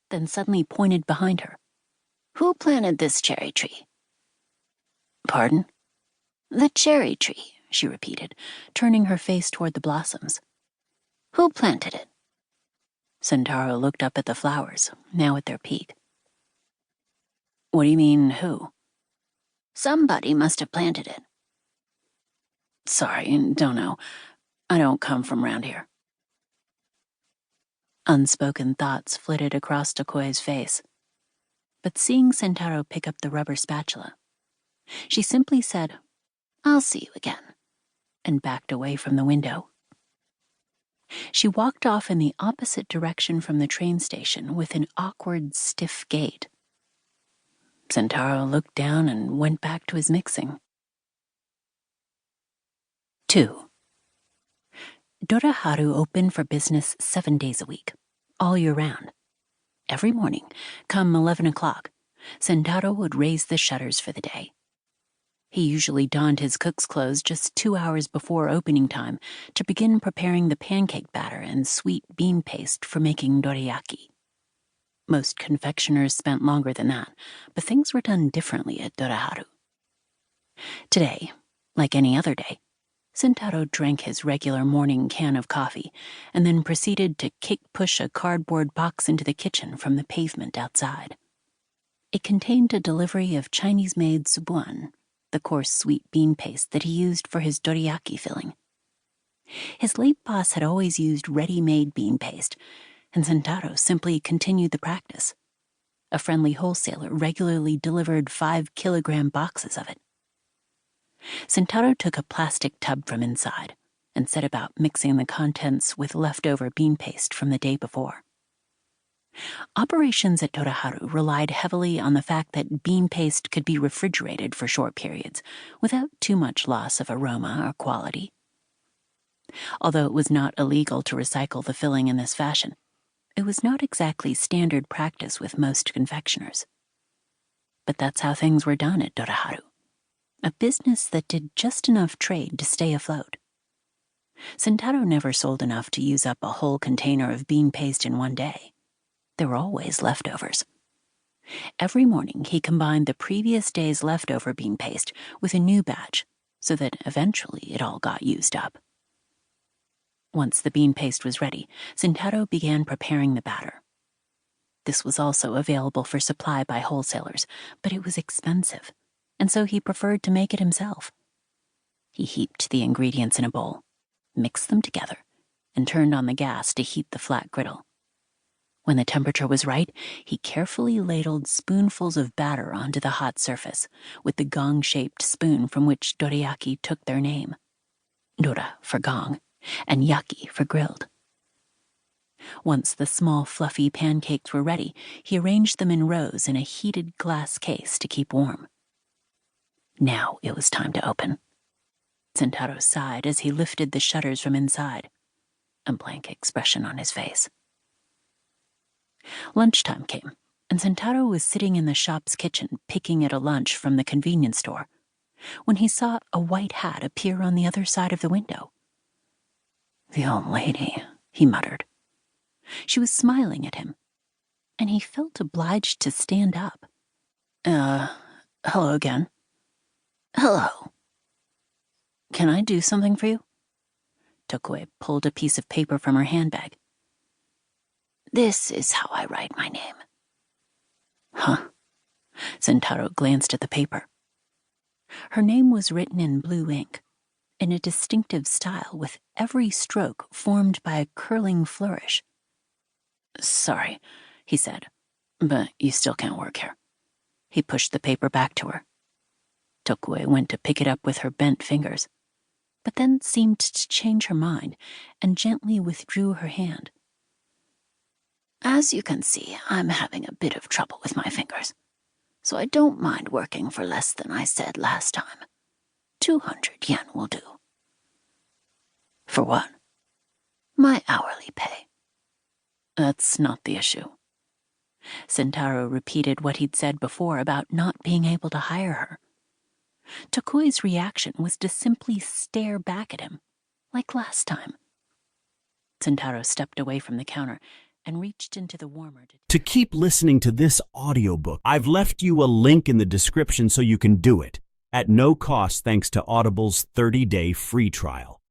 then suddenly pointed behind her. "Who planted this cherry tree?" "Pardon?" "The cherry tree," she repeated, turning her face toward the blossoms. "Who planted it?" Sentaro looked up at the flowers, now at their peak. "What do you mean, who?" "Somebody must have planted it." "Sorry, don't know. I don't come from round here." Unspoken thoughts flitted across Tokoe's face. But seeing Sentaro pick up the rubber spatula, she simply said, "I'll see you again," and backed away from the window. She walked off in the opposite direction from the train station with an awkward, stiff gait. Sentaro looked down and went back to his mixing. 2. Doraharu opened for business 7 days a week, all year round. Every morning, come 11 o'clock, Sentaro would raise the shutters for the day. He usually donned his cook's clothes just 2 hours before opening time to begin preparing the pancake batter and sweet bean paste for making dorayaki. Most confectioners spent longer than that, but things were done differently at Doraharu. Today, like any other day, Sentaro drank his regular morning can of coffee and then proceeded to kick-push a cardboard box into the kitchen from the pavement outside. It contained a delivery of Chinese-made subuan, the coarse sweet bean paste that he used for his dorayaki filling. His late boss had always used ready-made bean paste, and Sentaro simply continued the practice. A friendly wholesaler regularly delivered 5-kilogram boxes of it. Sentaro took a plastic tub from inside and set about mixing the contents with leftover bean paste from the day before. Operations at Doraharu relied heavily on the fact that bean paste could be refrigerated for short periods without too much loss of aroma or quality. Although it was not illegal to recycle the filling in this fashion, it was not exactly standard practice with most confectioners. But that's how things were done at Doraharu, a business that did just enough trade to stay afloat. Sentaro never sold enough to use up a whole container of bean paste in one day. There were always leftovers. Every morning he combined the previous day's leftover bean paste with a new batch so that eventually it all got used up. Once the bean paste was ready, Sentaro began preparing the batter. This was also available for supply by wholesalers, but it was expensive, and so he preferred to make it himself. He heaped the ingredients in a bowl, mixed them together, and turned on the gas to heat the flat griddle. When the temperature was right, he carefully ladled spoonfuls of batter onto the hot surface with the gong-shaped spoon from which dorayaki took their name. Dora for gong, and yaki for grilled. Once the small fluffy pancakes were ready, he arranged them in rows in a heated glass case to keep warm. Now it was time to open. Sentaro sighed as he lifted the shutters from inside, a blank expression on his face. Lunchtime came, and Sentaro was sitting in the shop's kitchen picking at a lunch from the convenience store when he saw a white hat appear on the other side of the window. "The old lady," he muttered. She was smiling at him, and he felt obliged to stand up. Hello again." "Hello." "Can I do something for you?" Tokoe pulled a piece of paper from her handbag. "This is how I write my name." "Huh?" Sentaro glanced at the paper. Her name was written in blue ink, in a distinctive style with every stroke formed by a curling flourish. "Sorry," he said, "but you still can't work here." He pushed the paper back to her. Tokoe went to pick it up with her bent fingers, but then seemed to change her mind and gently withdrew her hand. "As you can see, I'm having a bit of trouble with my fingers, so I don't mind working for less than I said last time. 200 yen will do." "For what?" "My hourly pay." "That's not the issue." Sentaro repeated what he'd said before about not being able to hire her. Tokoe's reaction was to simply stare back at him, like last time. Sentaro stepped away from the counter and reached into the warmer To keep listening to this audiobook, I've left you a link in the description so you can do it, at no cost thanks to Audible's 30-day free trial.